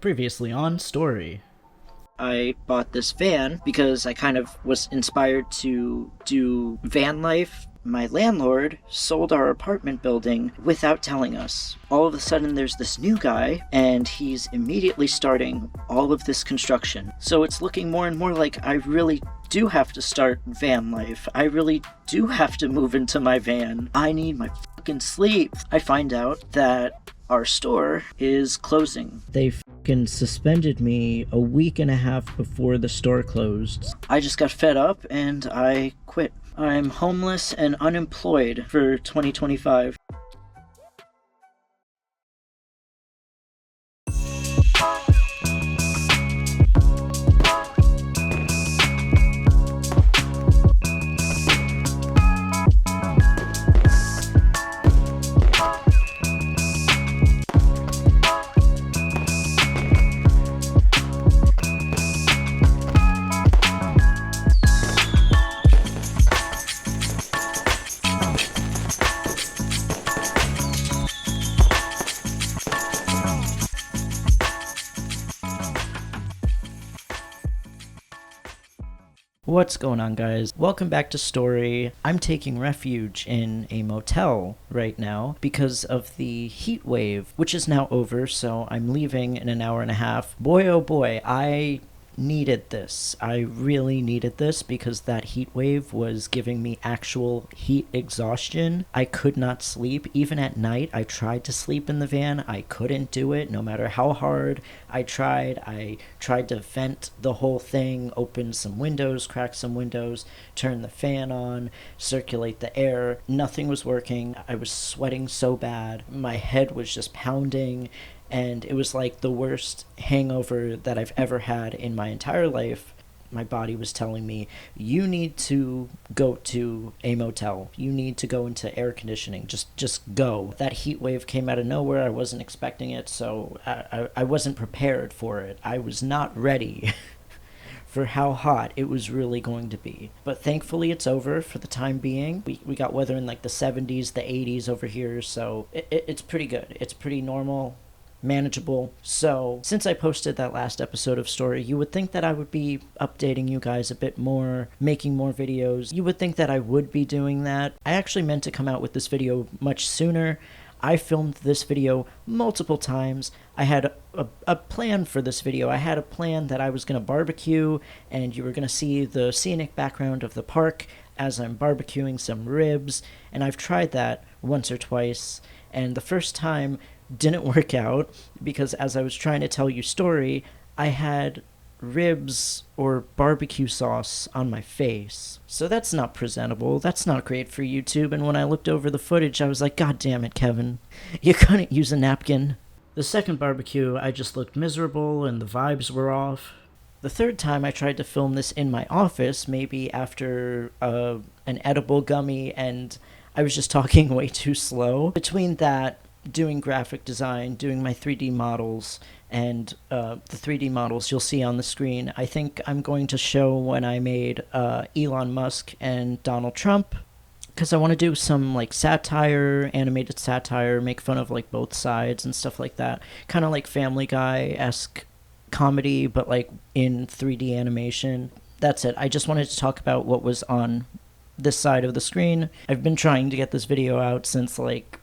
Previously on Story. I bought this van because I kind of was inspired to do van life. My landlord sold our apartment building without telling us. All of a sudden there's this new guy and he's immediately starting all of this construction. So it's looking more and more like I really do have to start van life. I really do have to move into my van. I need my fucking sleep. I find out that our store is closing. They fucking suspended me a week and a half before the store closed. I just got fed up and I quit. I'm homeless and unemployed for 2025. What's going on, guys? Welcome back to Story. I'm taking refuge in a motel right now because of the heat wave, which is now over, so I'm leaving in an hour and a half. Boy, oh boy, I needed this. I really needed this because that heat wave was giving me actual heat exhaustion. I could not sleep. Even at night, I tried to sleep in the van. I couldn't do it no matter how hard I tried. I tried to vent the whole thing, open some windows, crack some windows, turn the fan on, circulate the air. Nothing was working. I was sweating so bad. My head was just pounding. And it was like the worst hangover that I've ever had in my entire life. My body was telling me, you need to go to a motel. You need to go into air conditioning. Just go. That heat wave came out of nowhere. I wasn't expecting it, so I wasn't prepared for it. I was not ready for how hot it was really going to be. But thankfully it's over for the time being. We got weather in like the 70s, the 80s over here, so it's pretty good. It's pretty normal. Manageable. So since I posted that last episode of Story, you would think that I would be updating you guys a bit more, making more videos. You would think that I would be doing that. I actually meant to come out with this video much sooner. I filmed this video multiple times. I had a plan for this video. I had a plan that I was going to barbecue and you were going to see the scenic background of the park as I'm barbecuing some ribs, and I've tried that once or twice, and the first time didn't work out because as I was trying to tell you Story, I had ribs or barbecue sauce on my face. So that's not presentable. That's not great for YouTube. And when I looked over the footage, I was like, God damn it, Kevin. You couldn't use a napkin. The second barbecue, I just looked miserable and the vibes were off. The third time I tried to film this in my office, maybe after an edible gummy, and I was just talking way too slow. Between that, doing graphic design, doing my 3D models, and the 3D models you'll see on the screen. I think I'm going to show when I made Elon Musk and Donald Trump, because I want to do some like satire, animated satire, make fun of like both sides and stuff like that. Kind of like Family Guy-esque comedy, but like in 3D animation. That's it. I just wanted to talk about what was on this side of the screen. I've been trying to get this video out since like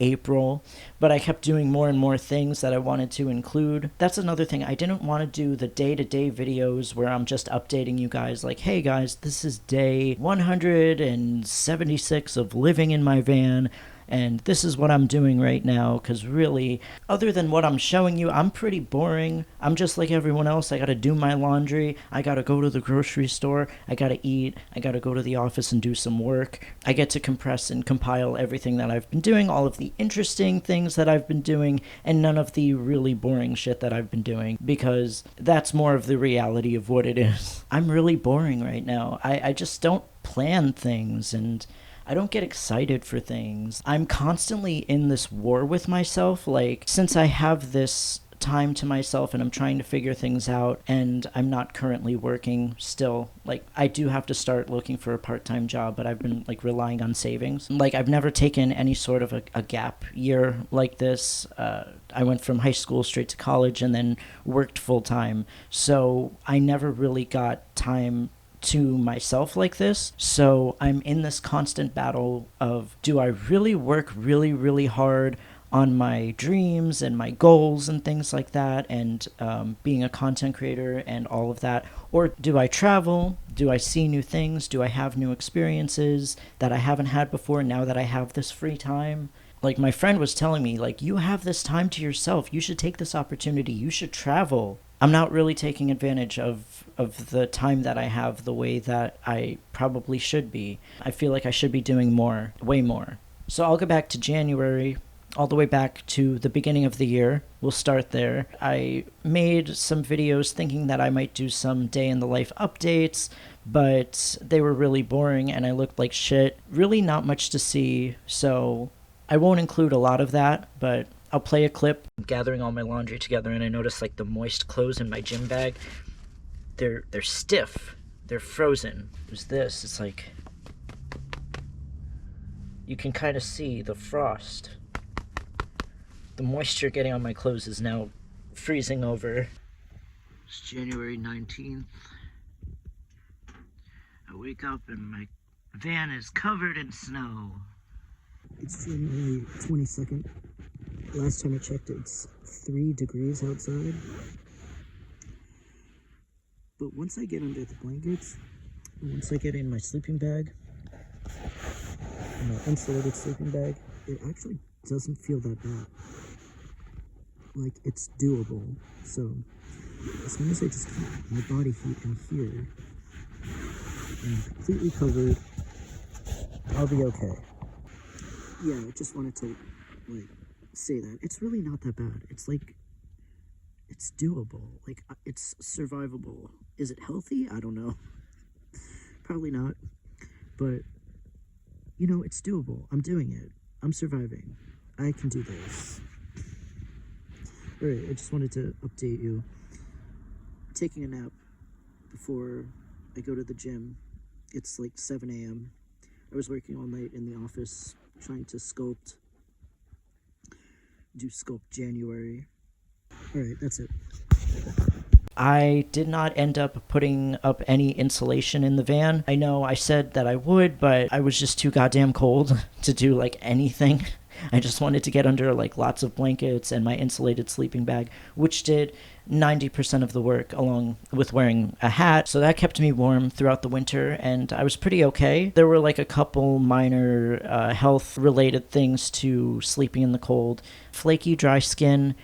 April, but I kept doing more and more things that I wanted to include. That's another thing. I didn't want to do the day-to-day videos where I'm just updating you guys like, hey guys, this is day 176 of living in my van, and this is what I'm doing right now, because really, other than what I'm showing you, I'm pretty boring. I'm just like everyone else. I gotta do my laundry, I gotta go to the grocery store, I gotta eat, I gotta go to the office and do some work. I get to compress and compile everything that I've been doing, all of the interesting things that I've been doing, and none of the really boring shit that I've been doing, because that's more of the reality of what it is. I'm really boring right now. I just don't plan things, and I don't get excited for things. I'm constantly in this war with myself. Like, since I have this time to myself and I'm trying to figure things out, and I'm not currently working still. Like, I do have to start looking for a part-time job, but I've been like relying on savings. Like, I've never taken any sort of a gap year like this. I went from high school straight to college and then worked full-time, so I never really got time to myself like this. So I'm in this constant battle of, do I really work really, really hard on my dreams and my goals and things like that, and being a content creator and all of that? Or do I travel? Do I see new things? Do I have new experiences that I haven't had before now that I have this free time? Like, my friend was telling me, like, you have this time to yourself. You should take this opportunity. You should travel. I'm not really taking advantage of the time that I have the way that I probably should be. I feel like I should be doing more, way more. So I'll go back to January, all the way back to the beginning of the year. We'll start there. I made some videos thinking that I might do some day in the life updates, but they were really boring and I looked like shit. Really not much to see, so I won't include a lot of that, but I'll play a clip. I'm gathering all my laundry together and I noticed like the moist clothes in my gym bag. They're stiff. They're frozen. There's this. It's like, you can kind of see the frost. The moisture getting on my clothes is now freezing over. It's January 19th. I wake up and my van is covered in snow. It's January 22nd. Last time I checked, it's 3 degrees outside. But once I get under the blankets, once I get in my sleeping bag, my insulated sleeping bag, it actually doesn't feel that bad. Like, it's doable. So, as long as I just keep my body heat in here and completely covered, I'll be okay. Yeah, I just wanted to, like, say that. It's really not that bad. It's like, it's doable. Like, it's survivable. Is it healthy? I don't know. Probably not. But, you know, it's doable. I'm doing it. I'm surviving. I can do this. Alright, I just wanted to update you. Taking a nap before I go to the gym. It's like 7 a.m. I was working all night in the office trying to do Sculpt January. Alright, that's it. I did not end up putting up any insulation in the van. I know I said that I would, but I was just too goddamn cold to do like anything. I just wanted to get under like lots of blankets and my insulated sleeping bag, which did 90% of the work, along with wearing a hat. So that kept me warm throughout the winter and I was pretty okay. There were like a couple minor health related things to sleeping in the cold. Flaky dry skin,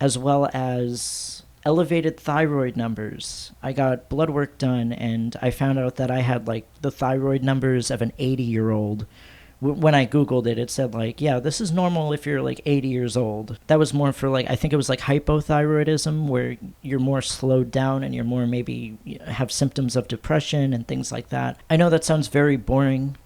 as well as elevated thyroid numbers. I got blood work done and I found out that I had like the thyroid numbers of an 80-year-old. When I Googled it, it said like, yeah, this is normal if you're like 80 years old. That was more for like, I think it was like hypothyroidism, where you're more slowed down and you're more maybe have symptoms of depression and things like that. I know that sounds very boring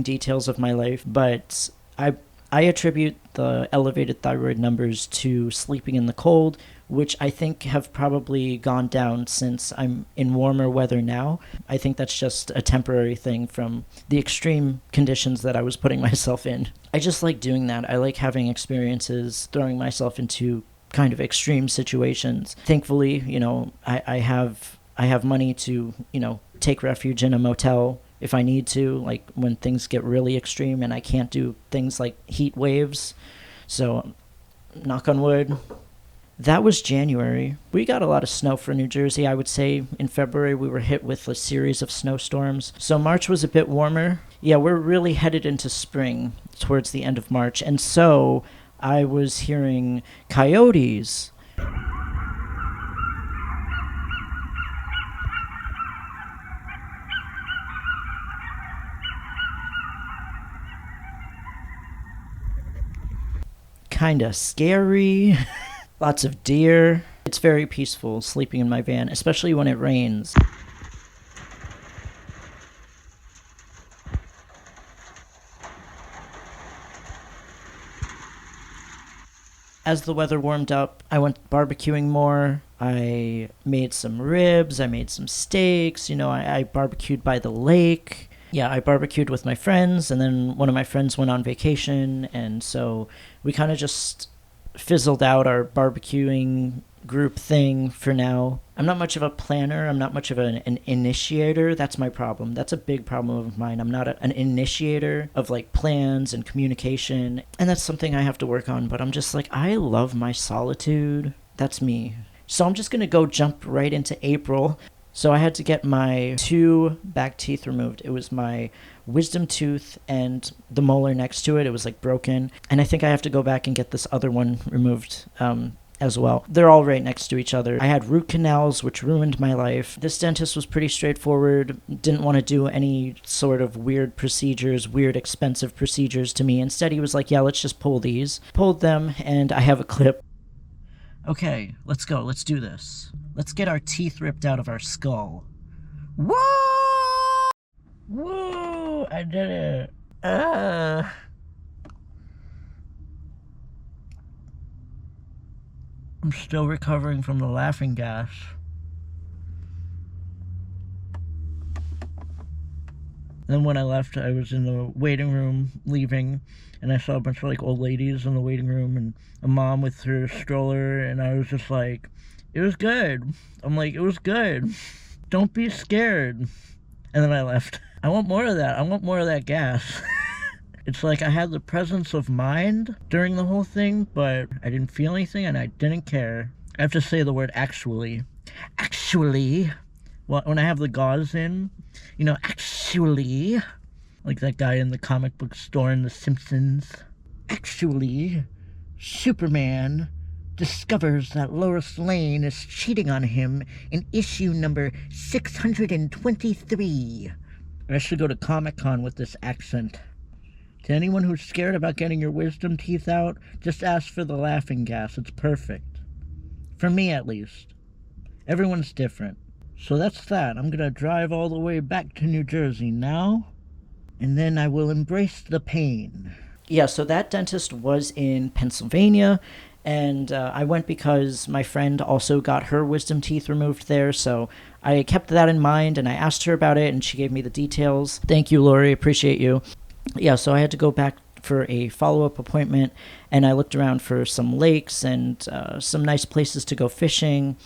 details of my life, but I attribute the elevated thyroid numbers to sleeping in the cold, which I think have probably gone down since I'm in warmer weather now. I think that's just a temporary thing from the extreme conditions that I was putting myself in. I just like doing that. I like having experiences, throwing myself into kind of extreme situations. Thankfully, you know, I have money to, you know, take refuge in a motel if I need to, like when things get really extreme and I can't do things like heat waves. So, knock on wood. That was January. We got a lot of snow for New Jersey. I would say in February we were hit with a series of snowstorms. So March was a bit warmer. Yeah, we're really headed into spring towards the end of March. And so I was hearing coyotes. Kinda scary. Lots of deer. It's very peaceful sleeping in my van, especially when it rains. As the weather warmed up, I went barbecuing more. I made some ribs, I made some steaks, I barbecued by the lake. Yeah, I barbecued with my friends, and then one of my friends went on vacation, and so we kind of just fizzled out our barbecuing group thing for now. I'm not much of a planner. I'm not much of an initiator. That's my problem. That's a big problem of mine. I'm not an initiator of like plans and communication, and that's something I have to work on, but I'm just like, I love my solitude. That's me. So I'm just going to go jump right into April. So I had to get my 2 back teeth removed. It was my wisdom tooth and the molar next to it. It was like broken. And I think I have to go back and get this other one removed as well. They're all right next to each other. I had root canals, which ruined my life. This dentist was pretty straightforward. Didn't want to do any sort of weird procedures, weird expensive procedures to me. Instead, he was like, yeah, let's just pull these. Pulled them, and I have a clip. Okay, let's go. Let's do this. Let's get our teeth ripped out of our skull. Whoa! Whoa! I did it. I'm still recovering from the laughing gas. Then when I left, I was in the waiting room leaving, and I saw a bunch of like old ladies in the waiting room and a mom with her stroller, and I was just like, it was good. I'm like, it was good. Don't be scared. And then I left. I want more of that. I want more of that gas. It's like I had the presence of mind during the whole thing, but I didn't feel anything and I didn't care. I have to say the word actually. Actually. Well, when I have the gauze in, actually, like that guy in the comic book store in The Simpsons. Actually, Superman discovers that Lois Lane is cheating on him in issue number 623. I should go to Comic-Con with this accent. To anyone who's scared about getting your wisdom teeth out, just ask for the laughing gas. It's perfect. For me, at least. Everyone's different. So that's that. I'm gonna drive all the way back to New Jersey now, and then I will embrace the pain. Yeah, so that dentist was in Pennsylvania, and I went because my friend also got her wisdom teeth removed there, so I kept that in mind, and I asked her about it, and she gave me the details. Thank you, Lori. Appreciate you. Yeah, so I had to go back for a follow-up appointment, and I looked around for some lakes and some nice places to go fishing.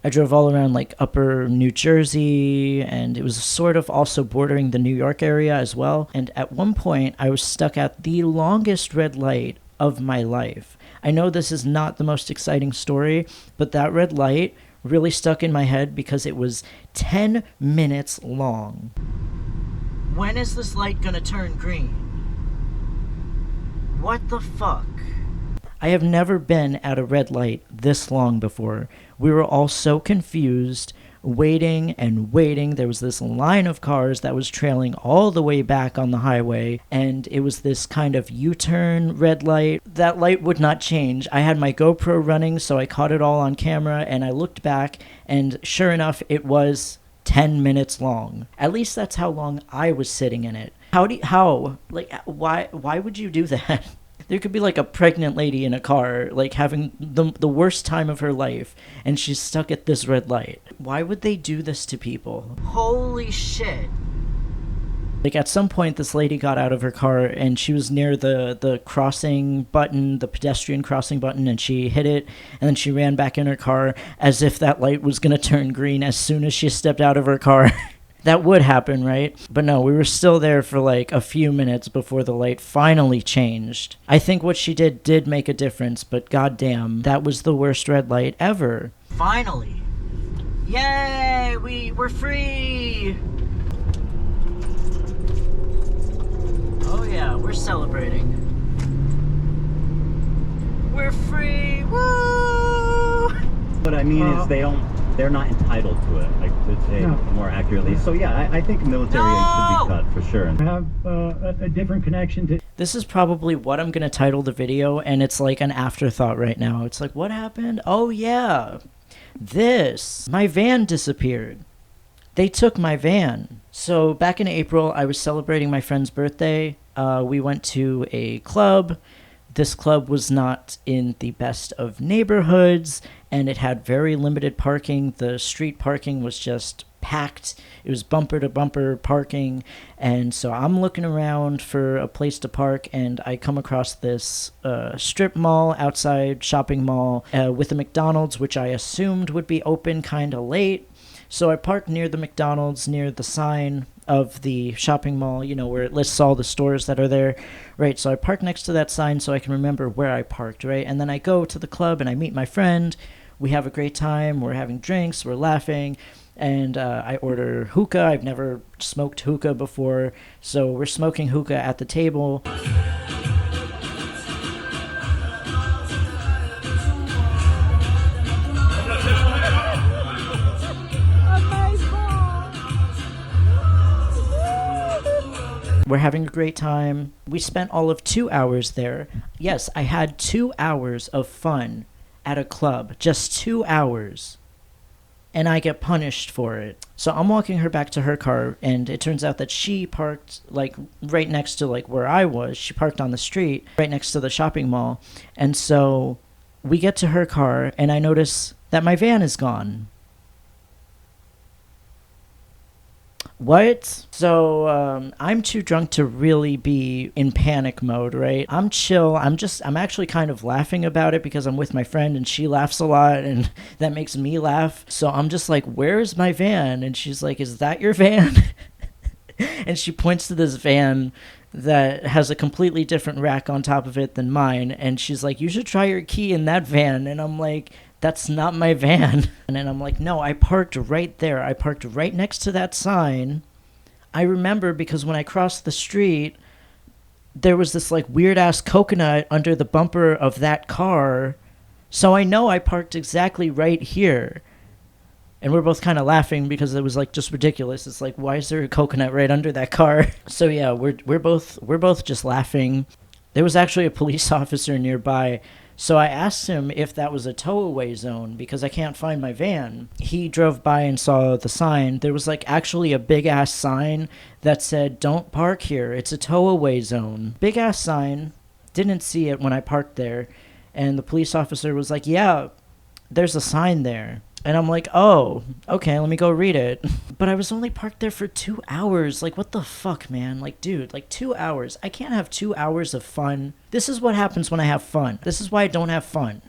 I drove all around like upper New Jersey, and it was sort of also bordering the New York area as well. And at one point, I was stuck at the longest red light of my life. I know this is not the most exciting story, but that red light really stuck in my head because it was 10 minutes long. When is this light gonna turn green? What the fuck? I have never been at a red light this long before. We were all so confused, waiting and waiting. There was this line of cars that was trailing all the way back on the highway, and it was this kind of U-turn red light. That light would not change. I had my GoPro running, so I caught it all on camera, and I looked back, and sure enough, it was 10 minutes long. At least that's how long I was sitting in it. Why would you do that? There could be like a pregnant lady in a car, like having the worst time of her life, and she's stuck at this red light. Why would they do this to people? Holy shit. Like at some point this lady got out of her car and she was near the crossing button, the pedestrian crossing button, and she hit it, and then she ran back in her car as if that light was gonna turn green as soon as she stepped out of her car. That would happen, right? But no, we were still there for like a few minutes before the light finally changed. I think what she did make a difference, but goddamn, that was the worst red light ever. Finally. Yay! We're free! Oh yeah, we're celebrating. We're free! Woo! What I mean is they're not entitled to it, like to say more accurately. So yeah, I think military should be cut for sure. I have a different connection to... This is probably what I'm going to title the video, and it's like an afterthought right now. It's like, what happened? Oh yeah, my van disappeared. They took my van. So back in April, I was celebrating my friend's birthday. We went to a club. This club was not in the best of neighborhoods, and it had very limited parking. The street parking was just packed. It was bumper to bumper parking. And so I'm looking around for a place to park, and I come across this strip mall, outside shopping mall, with a McDonald's, which I assumed would be open kind of late. So I parked near the McDonald's, near the sign of the shopping mall, you know, where it lists all the stores that are there, right? So I parked next to that sign so I can remember where I parked, right? And then I go to the club and I meet my friend. We have a great time. We're having drinks. We're laughing. And I order hookah. I've never smoked hookah before. So we're smoking hookah at the table. We're having a great time. We spent all of 2 hours there. Yes, I had 2 hours of fun at a club. Just 2 hours. And I get punished for it. So I'm walking her back to her car, and it turns out that she parked, like, right next to, like, where I was. She parked on the street, right next to the shopping mall. And so we get to her car, and I notice that my van is gone. What? So, I'm too drunk to really be in panic mode, right? I'm chill. I'm actually kind of laughing about it because I'm with my friend and she laughs a lot and that makes me laugh. So I'm just like, where's my van? And she's like, is that your van? And she points to this van that has a completely different rack on top of it than mine. And she's like, you should try your key in that van. And I'm like, that's not my van. And then I'm like, no, I parked right there. I parked right next to that sign. I remember because when I crossed the street, there was this like weird ass coconut under the bumper of that car. So I know I parked exactly right here. And we're both kind of laughing because it was like just ridiculous. It's like, why is there a coconut right under that car? So yeah, we're both just laughing. There was actually a police officer nearby. So I asked him if that was a tow-away zone because I can't find my van. He drove by and saw the sign. There was like actually a big-ass sign that said, don't park here. It's a tow-away zone. Big-ass sign. Didn't see it when I parked there. And the police officer was like, yeah, there's a sign there. And I'm like, oh, okay, let me go read it. But I was only parked there for 2 hours. Like, what the fuck, man? Like, dude, like 2 hours. I can't have 2 hours of fun. This is what happens when I have fun. This is why I don't have fun.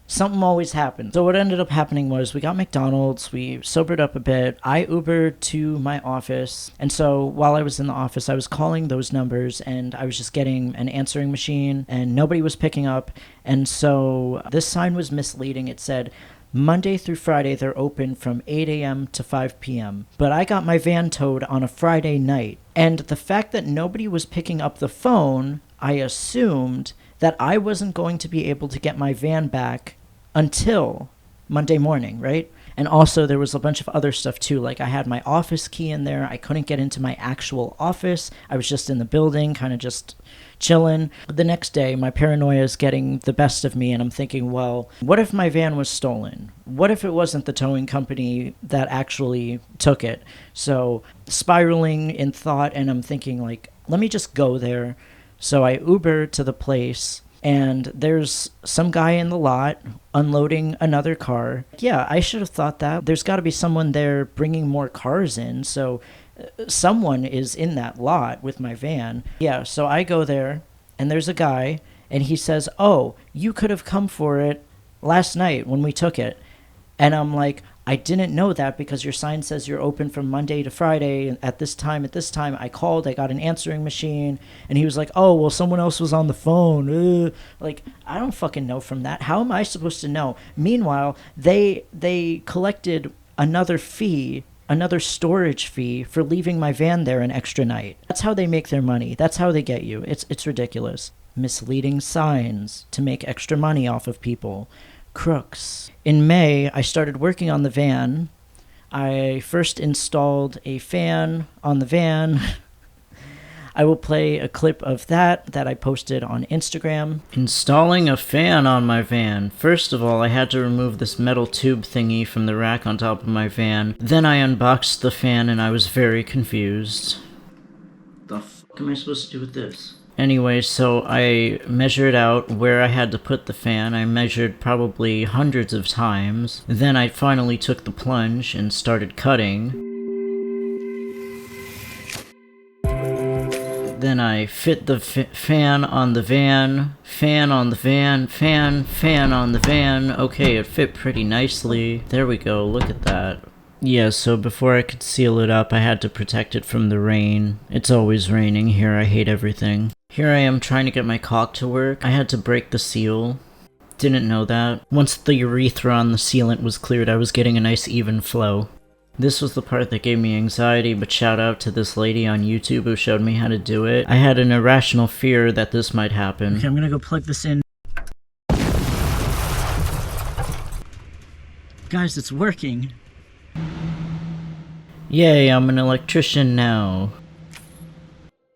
Something always happens. So what ended up happening was we got McDonald's. We sobered up a bit. I Ubered to my office. And so while I was in the office, I was calling those numbers and I was just getting an answering machine and nobody was picking up. And so this sign was misleading. It said, Monday through Friday, they're open from 8 a.m. to 5 p.m. But I got my van towed on a Friday night. And the fact that nobody was picking up the phone, I assumed that I wasn't going to be able to get my van back until Monday morning, right? And also there was a bunch of other stuff too. Like I had my office key in there. I couldn't get into my actual office. I was just in the building, kind of just chilling. The next day, my paranoia is getting the best of me, and I'm thinking, well, what if my van was stolen? What if it wasn't the towing company that actually took it? So spiraling in thought, and I'm thinking, like, let me just go there. So I Uber to the place, and there's some guy in the lot unloading another car. Yeah, I should have thought that. There's got to be someone there bringing more cars in, so someone is in that lot with my van. Yeah, so I go there, and there's a guy, and he says, oh, you could have come for it last night when we took it. And I'm like, I didn't know that because your sign says you're open from Monday to Friday at this time. I called, I got an answering machine, and he was like, oh, well, someone else was on the phone. Like, I don't fucking know from that. How am I supposed to know? Meanwhile, they collected another storage fee for leaving my van there an extra night. That's how they make their money. That's how they get you. It's ridiculous. Misleading signs to make extra money off of people. Crooks. In May, I started working on the van. I first installed a fan on the van. I will play a clip of that I posted on Instagram. Installing a fan on my van. First of all, I had to remove this metal tube thingy from the rack on top of my van. Then I unboxed the fan and I was very confused. The fuck am I supposed to do with this? Anyway, so I measured out where I had to put the fan. I measured probably hundreds of times. Then I finally took the plunge and started cutting. Then I fit the fan on the van, fan on the van, fan on the van. Okay, it fit pretty nicely. There we go, look at that. Yeah, so before I could seal it up, I had to protect it from the rain. It's always raining here, I hate everything. Here I am trying to get my caulk to work. I had to break the seal. Didn't know that. Once the urethra on the sealant was cleared, I was getting a nice even flow. This was the part that gave me anxiety, but shout out to this lady on YouTube who showed me how to do it. I had an irrational fear that this might happen. Okay, I'm gonna go plug this in. Guys, it's working. Yay, I'm an electrician now.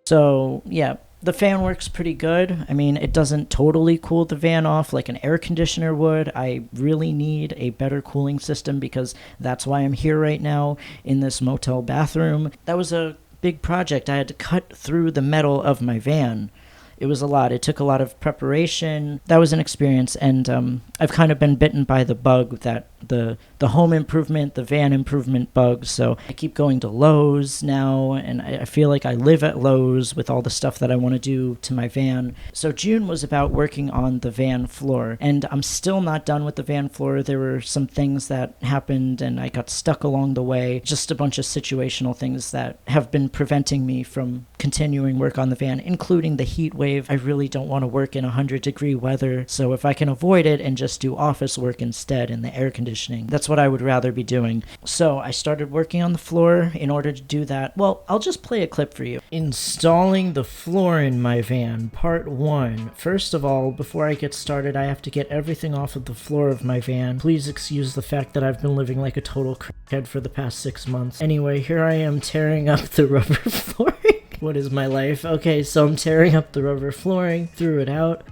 So, yeah, the fan works pretty good. I mean, it doesn't totally cool the van off like an air conditioner would. I really need a better cooling system because that's why I'm here right now in this motel bathroom. That was a big project. I had to cut through the metal of my van. It was a lot. It took a lot of preparation. That was an experience, and I've kind of been bitten by the bug that the home improvement, the van improvement bug, so I keep going to Lowe's now, and I feel like I live at Lowe's with all the stuff that I want to do to my van. So June was about working on the van floor, and I'm still not done with the van floor. There were some things that happened, and I got stuck along the way, just a bunch of situational things that have been preventing me from continuing work on the van, including the heat wave. I really don't want to work in 100-degree weather, so if I can avoid it and just do office work instead in the air conditioning, that's what I would rather be doing. So I started working on the floor. In order to do that, well, I'll just play a clip for you. Installing the floor in my van, part 1. First of all, before I get started, I have to get everything off of the floor of my van. Please excuse the fact that I've been living like a total crackhead for the past 6 months. Anyway, here I am tearing up the rubber flooring. What is my life? Okay, so I'm tearing up the rubber flooring, threw it out.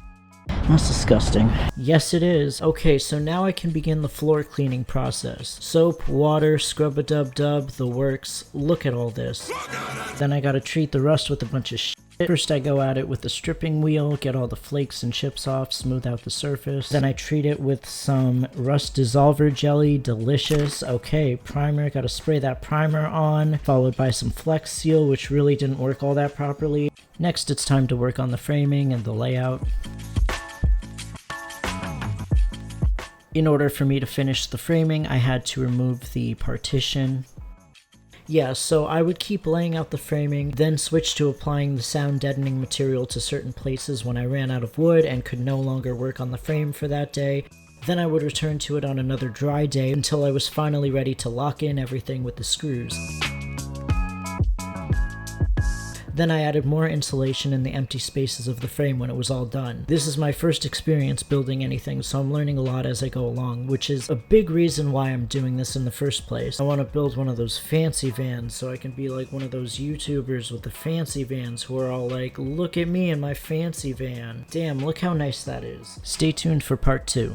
That's disgusting. Yes, it is. Okay, so now I can begin the floor cleaning process. Soap, water, scrub-a-dub-dub, the works. Look at all this. Then I gotta treat the rust with a bunch of shit. First I go at it with the stripping wheel, get all the flakes and chips off, smooth out the surface. Then I treat it with some rust dissolver jelly, delicious. Okay, primer, gotta spray that primer on, followed by some Flex Seal, which really didn't work all that properly. Next it's time to work on the framing and the layout. In order for me to finish the framing, I had to remove the partition. Yeah, so I would keep laying out the framing, then switch to applying the sound deadening material to certain places when I ran out of wood and could no longer work on the frame for that day. Then I would return to it on another dry day until I was finally ready to lock in everything with the screws. Then I added more insulation in the empty spaces of the frame when it was all done. This is my first experience building anything, so I'm learning a lot as I go along, which is a big reason why I'm doing this in the first place. I want to build one of those fancy vans so I can be like one of those YouTubers with the fancy vans who are all like, look at me in my fancy van. Damn, look how nice that is. Stay tuned for part 2.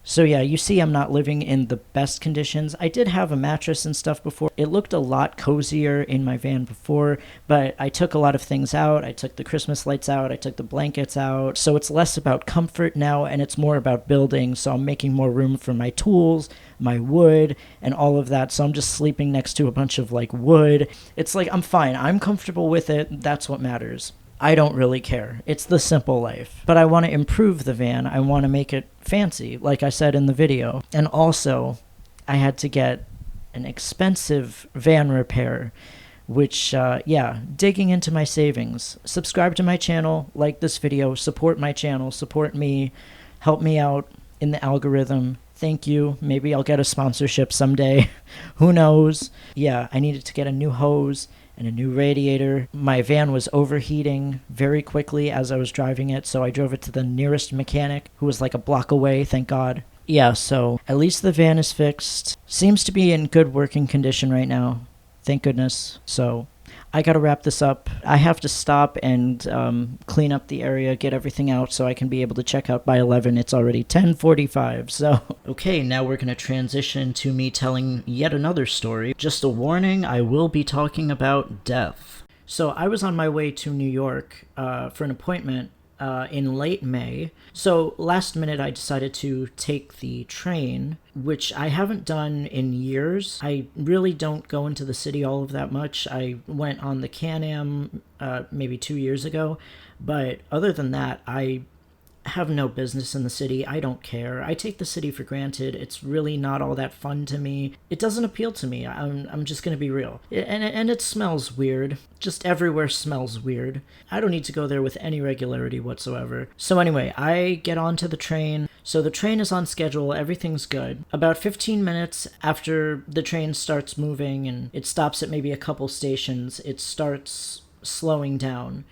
So yeah, you see I'm not living in the best conditions. I did have a mattress and stuff before. It looked a lot cozier in my van before, but I took a lot of things out. I took the Christmas lights out, I took the blankets out. So it's less about comfort now and it's more about building. So I'm making more room for my tools, my wood, and all of that. So I'm just sleeping next to a bunch of like wood. It's like, I'm fine. I'm comfortable with it. That's what matters. I don't really care. It's the simple life. But I want to improve the van. I want to make it fancy, like I said in the video. And also, I had to get an expensive van repair, which, yeah, digging into my savings. Subscribe to my channel, like this video, support my channel, support me, help me out in the algorithm. Thank you. Maybe I'll get a sponsorship someday. Who knows? Yeah, I needed to get a new hose and a new radiator. My van was overheating very quickly as I was driving it, so I drove it to the nearest mechanic, who was like a block away, thank God. Yeah, so at least the van is fixed. Seems to be in good working condition right now. Thank goodness. So I gotta wrap this up. I have to stop and clean up the area, get everything out so I can be able to check out by 11. It's already 10:45, so... Okay, now we're gonna transition to me telling yet another story. Just a warning, I will be talking about death. So I was on my way to New York for an appointment in late May. So last minute, I decided to take the train, which I haven't done in years. I really don't go into the city all of that much. I went on the Can-Am maybe 2 years ago. But other than that, I have no business in the city. I don't care. I take the city for granted. It's really not all that fun to me. It doesn't appeal to me. I'm just going to be real. And it smells weird. Just everywhere smells weird. I don't need to go there with any regularity whatsoever. So anyway, I get onto the train. So the train is on schedule. Everything's good. About 15 minutes after the train starts moving and it stops at maybe a couple stations, it starts slowing down.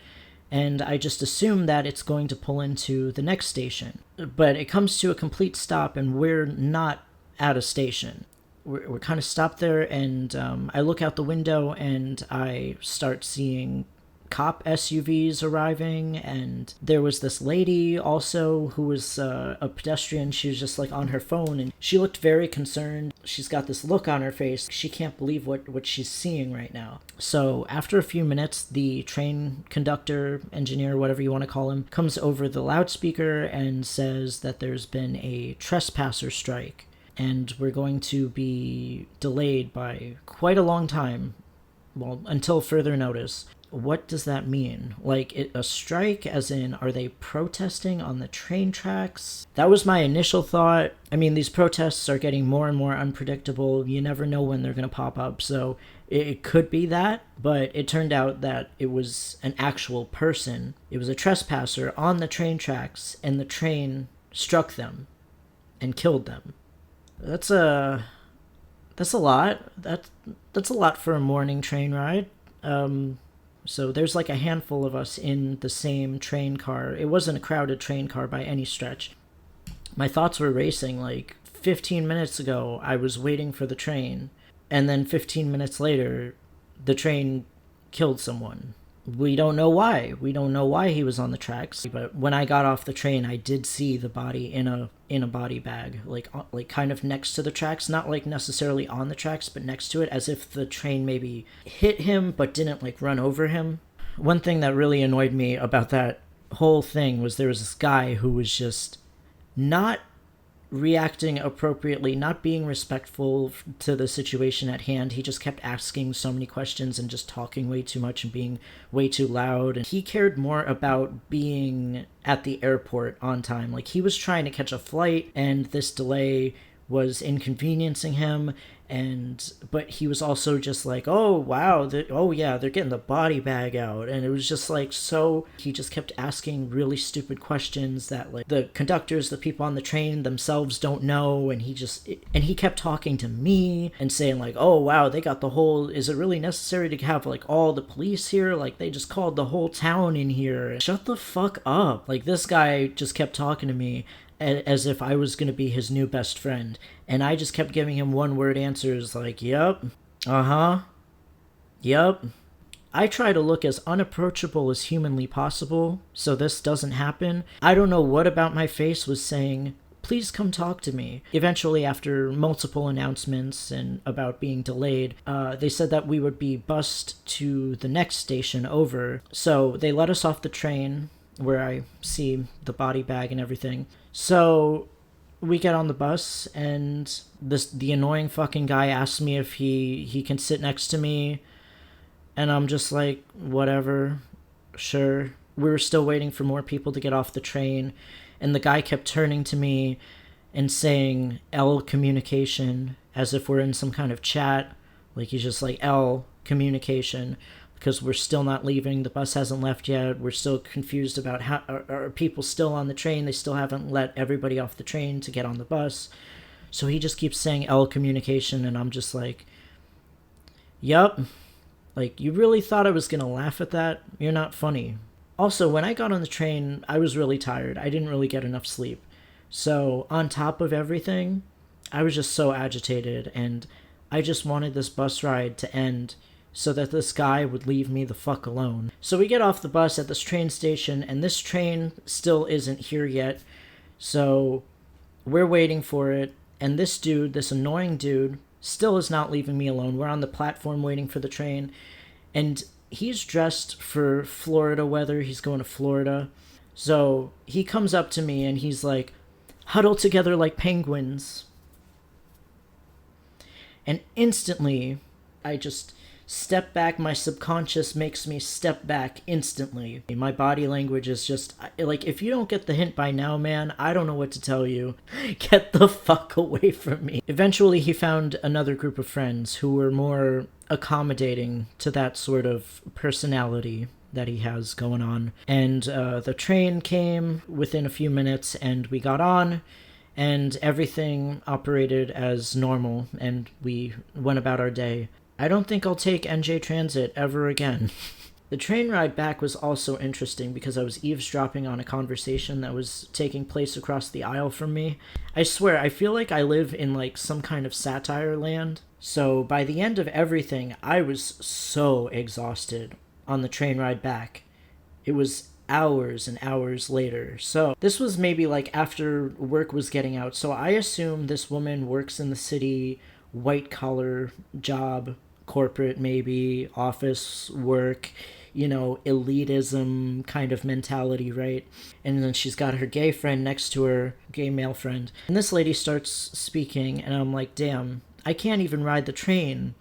And I just assume that it's going to pull into the next station. But it comes to a complete stop, and we're not at a station. We're kind of stopped there, and I look out the window, and I start seeing cop SUVs arriving, and there was this lady also who was a pedestrian. She was just like on her phone, and she looked very concerned. She's got this look on her face. She can't believe what she's seeing right now. So after a few minutes, the train conductor, engineer, whatever you want to call him, comes over the loudspeaker and says that there's been a trespasser strike, and we're going to be delayed by quite a long time, well, until further notice. What does that mean? Like, a strike, as in, are they protesting on the train tracks? That was my initial thought. I mean, these protests are getting more and more unpredictable. You never know when they're going to pop up, so it could be that. But it turned out that it was an actual person. It was a trespasser on the train tracks, and the train struck them and killed them. That's a lot. That's a lot for a morning train ride. So there's like a handful of us in the same train car. It wasn't a crowded train car by any stretch. My thoughts were racing. Like 15 minutes ago, I was waiting for the train, and then 15 minutes later, the train killed someone. We don't know why. We don't know why he was on the tracks. But when I got off the train, I did see the body in a body bag, like kind of next to the tracks, not like necessarily on the tracks, but next to it, as if the train maybe hit him but didn't like run over him. One thing that really annoyed me about that whole thing was there was this guy who was just not reacting appropriately, not being respectful to the situation at hand. He just kept asking so many questions and just talking way too much and being way too loud. And he cared more about being at the airport on time. Like, he was trying to catch a flight, and this delay was inconveniencing him. But he was also just like, oh wow, they're getting the body bag out. And it was just like, so he just kept asking really stupid questions that like the conductors, the people on the train themselves don't know. And he kept talking to me and saying like, oh wow, they got the whole, is it really necessary to have like all the police here? Like, they just called the whole town in here. Shut the fuck up. Like, this guy just kept talking to me as if I was going to be his new best friend. And I just kept giving him one-word answers like, yep, uh-huh, yep. I try to look as unapproachable as humanly possible so this doesn't happen. I don't know what about my face was saying, please come talk to me. Eventually, after multiple announcements and about being delayed, they said that we would be bused to the next station over. So they let us off the train, where I see the body bag and everything. So we get on the bus, and the annoying fucking guy asks me if he can sit next to me, and I'm just like, whatever, sure. We were still waiting for more people to get off the train, and the guy kept turning to me and saying L communication, as if we're in some kind of chat. Like, he's just like, L communication, because we're still not leaving. The bus hasn't left yet. We're still confused about how are people still on the train. They still haven't let everybody off the train to get on the bus. So he just keeps saying L communication, and I'm just like, yup. Like, you really thought I was going to laugh at that? You're not funny. Also, when I got on the train, I was really tired. I didn't really get enough sleep. So on top of everything, I was just so agitated, and I just wanted this bus ride to end so that this guy would leave me the fuck alone. So we get off the bus at this train station, and this train still isn't here yet. So we're waiting for it, and this dude, this annoying dude, still is not leaving me alone. We're on the platform waiting for the train, and he's dressed for Florida weather. He's going to Florida. So he comes up to me and he's like, huddle together like penguins. And instantly, I just step back. My subconscious makes me step back instantly. My body language is just like, if you don't get the hint by now, man, I don't know what to tell you. Get the fuck away from me. Eventually, he found another group of friends who were more accommodating to that sort of personality that he has going on. And the train came within a few minutes, and we got on, and everything operated as normal, and we went about our day. I don't think I'll take NJ Transit ever again. The train ride back was also interesting because I was eavesdropping on a conversation that was taking place across the aisle from me. I swear, I feel like I live in like some kind of satire land. So by the end of everything, I was so exhausted on the train ride back. It was hours and hours later. So this was maybe like after work was getting out. So I assume this woman works in the city, white collar job, corporate maybe, office work, you know, elitism kind of mentality, right? And then she's got her gay friend next to her, gay male friend. And this lady starts speaking, and I'm like, damn, I can't even ride the train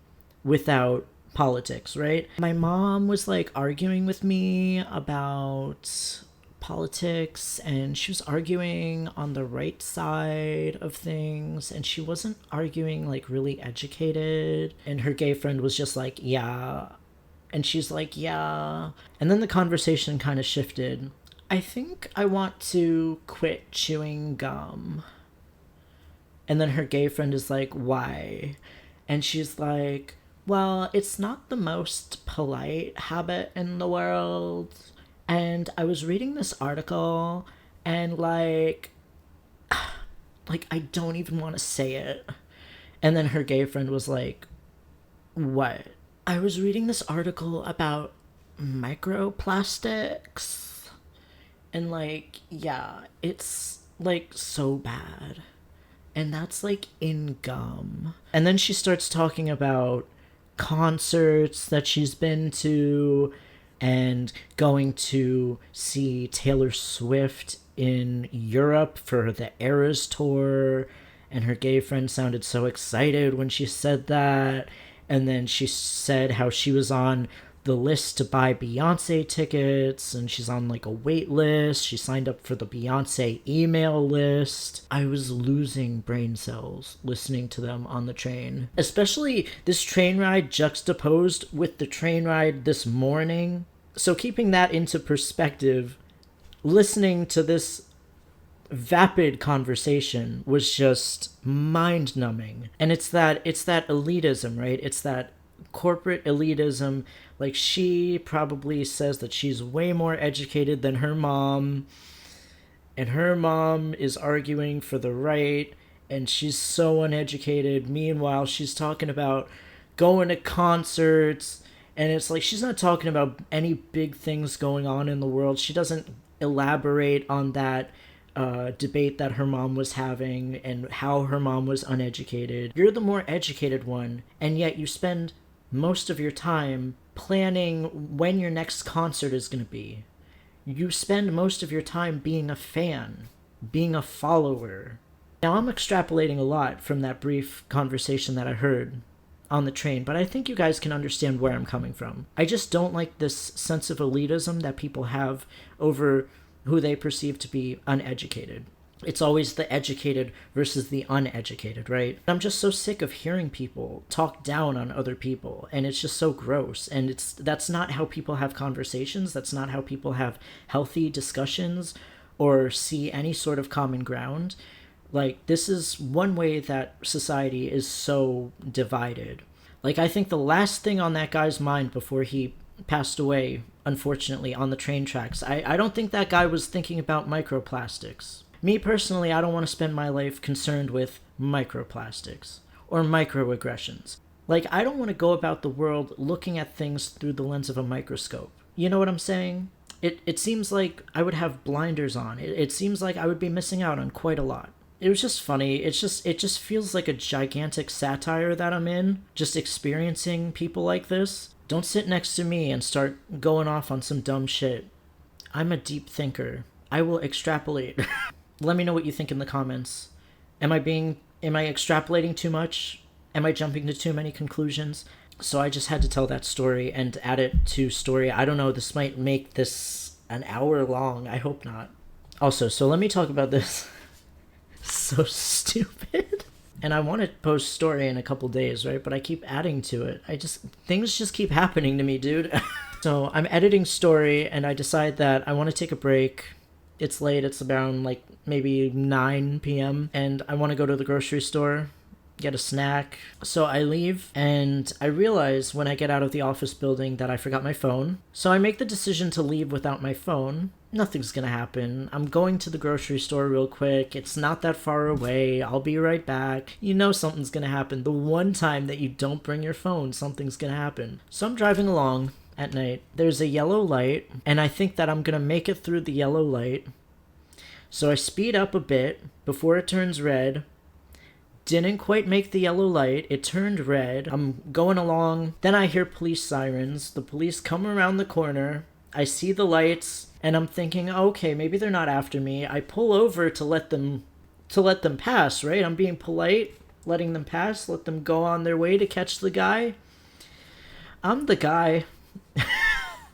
without politics, right? My mom was like arguing with me about politics, and she was arguing on the right side of things, and she wasn't arguing like really educated. And her gay friend was just like, yeah. And she's like, yeah. And then the conversation kind of shifted. I think I want to quit chewing gum. And then her gay friend is like, why? And she's like, well, it's not the most polite habit in the world. And I was reading this article, and like I don't even want to say it. And then her gay friend was like, what? I was reading this article about microplastics. And like, yeah, it's like so bad. And that's like in gum. And then she starts talking about concerts that she's been to, and going to see Taylor Swift in Europe for the Eras tour. And her gay friend sounded so excited when she said that. And then she said how she was on the list to buy Beyonce tickets, and she's on like a wait list. She signed up for the Beyonce email list. I was losing brain cells listening to them on the train. Especially this train ride juxtaposed with the train ride this morning. So keeping that into perspective, listening to this vapid conversation was just mind-numbing. And it's that elitism, right? It's that corporate elitism. Like, she probably says that she's way more educated than her mom, and her mom is arguing for the right, and she's so uneducated. Meanwhile, she's talking about going to concerts, and it's like she's not talking about any big things going on in the world. She doesn't elaborate on that debate that her mom was having and how her mom was uneducated. You're the more educated one, and yet you spend most of your time planning when your next concert is going to be. You spend most of your time being a fan, being a follower. Now, I'm extrapolating a lot from that brief conversation that I heard on the train, but I think you guys can understand where I'm coming from. I just don't like this sense of elitism that people have over who they perceive to be uneducated. It's always the educated versus the uneducated, right? I'm just so sick of hearing people talk down on other people, and it's just so gross. And that's not how people have conversations. That's not how people have healthy discussions or see any sort of common ground. Like, this is one way that society is so divided. Like, I think the last thing on that guy's mind before he passed away, unfortunately, on the train tracks, I don't think that guy was thinking about microplastics. Me personally, I don't want to spend my life concerned with microplastics or microaggressions. Like, I don't want to go about the world looking at things through the lens of a microscope. You know what I'm saying? It seems like I would have blinders on. It seems like I would be missing out on quite a lot. It was just funny. It just feels like a gigantic satire that I'm in, just experiencing people like this. Don't sit next to me and start going off on some dumb shit. I'm a deep thinker. I will extrapolate. Let me know what you think in the comments. Am I extrapolating too much? Am I jumping to too many conclusions? So I just had to tell that story and add it to story. I don't know, this might make this an hour long. I hope not. Also, so let me talk about this. So stupid. And I want to post story in a couple days, right? But I keep adding to it. Things just keep happening to me, dude. So I'm editing story and I decide that I want to take a break. It's late. It's around like maybe 9 p.m. and I want to go to the grocery store, get a snack. So I leave and I realize when I get out of the office building that I forgot my phone. So I make the decision to leave without my phone. Nothing's gonna happen. I'm going to the grocery store real quick. It's not that far away. I'll be right back. You know something's gonna happen. The one time that you don't bring your phone, something's gonna happen. So I'm driving along at night. There's a yellow light, and I think that I'm gonna make it through the yellow light. So I speed up a bit before it turns red. Didn't quite make the yellow light. It turned red. I'm going along. Then I hear police sirens. The police come around the corner. I see the lights. And I'm thinking, okay, maybe they're not after me. I pull over to let them pass, right? I'm being polite, letting them pass, let them go on their way to catch the guy. I'm the guy.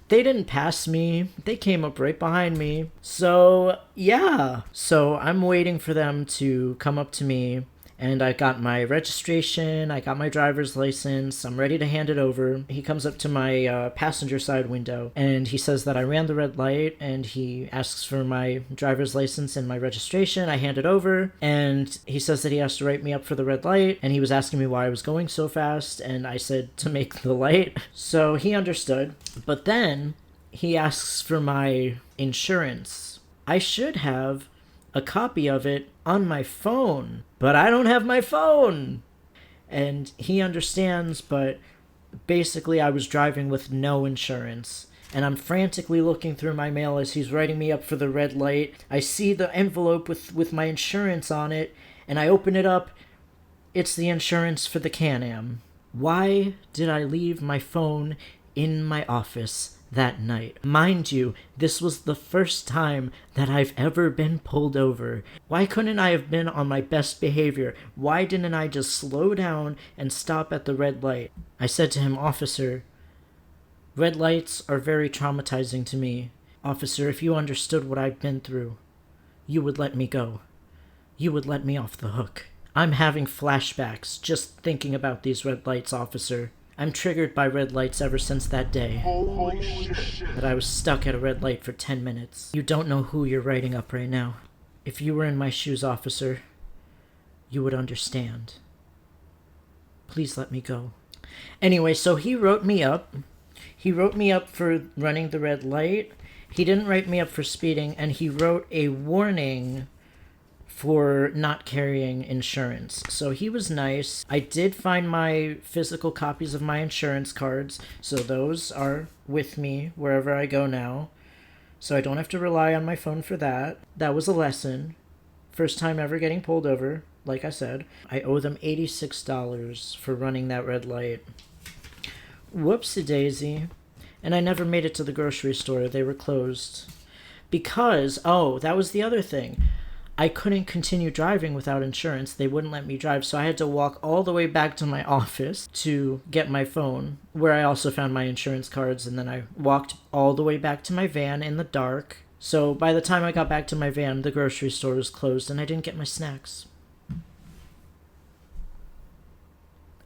They didn't pass me. They came up right behind me. So, yeah. So I'm waiting for them to come up to me. And I got my registration, I got my driver's license, I'm ready to hand it over. He comes up to my passenger side window and he says that I ran the red light and he asks for my driver's license and my registration. I hand it over and he says that he has to write me up for the red light and he was asking me why I was going so fast and I said to make the light. So he understood. But then he asks for my insurance. I should have a copy of it on my phone, but I don't have my phone. And he understands, but basically I was driving with no insurance. And I'm frantically looking through my mail as he's writing me up for the red light. I see the envelope with my insurance on it, and I open it up. It's the insurance for the Can-Am. Why did I leave my phone in my office that night? Mind you, this was the first time that I've ever been pulled over. Why couldn't I have been on my best behavior? Why didn't I just slow down and stop at the red light? I said to him, "Officer, red lights are very traumatizing to me. Officer, if you understood what I've been through, you would let me go. You would let me off the hook. I'm having flashbacks just thinking about these red lights, officer. I'm triggered by red lights ever since that day. Holy shit. That I was stuck at a red light for 10 minutes. You don't know who you're writing up right now. If you were in my shoes, officer, you would understand. Please let me go." Anyway, so he wrote me up. He wrote me up for running the red light. He didn't write me up for speeding, and he wrote a warning for not carrying insurance. So he was nice. I did find my physical copies of my insurance cards, so those are with me wherever I go now. So I don't have to rely on my phone for that. That was a lesson. First time ever getting pulled over, like I said. I owe them $86 for running that red light. Whoopsie daisy. And I never made it to the grocery store. They were closed. Because, that was the other thing. I couldn't continue driving without insurance. They wouldn't let me drive, so I had to walk all the way back to my office to get my phone, where I also found my insurance cards, and then I walked all the way back to my van in the dark. So by the time I got back to my van, the grocery store was closed, and I didn't get my snacks.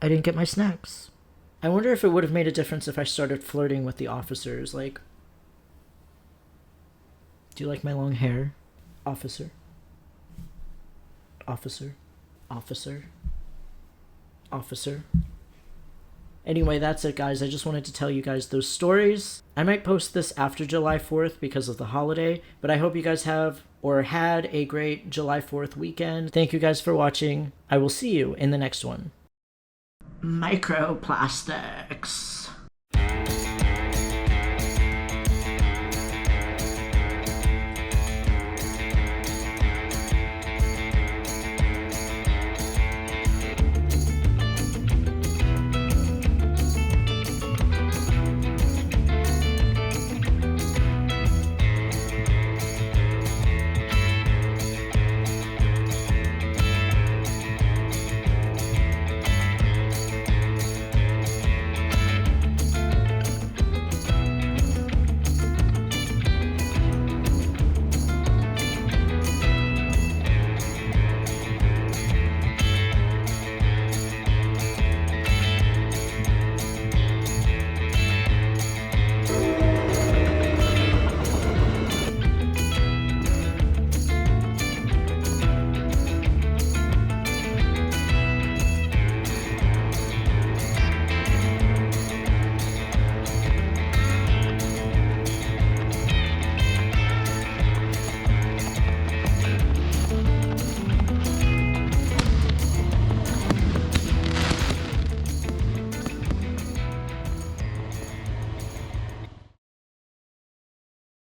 I didn't get my snacks. I wonder if it would have made a difference if I started flirting with the officers, like, "Do you like my long hair, officer? Officer, officer, officer." Anyway, that's it, guys. I just wanted to tell you guys those stories. I might post this after July 4th because of the holiday, but I hope you guys have or had a great July 4th weekend. Thank you guys for watching. I will see you in the next one. Microplastics.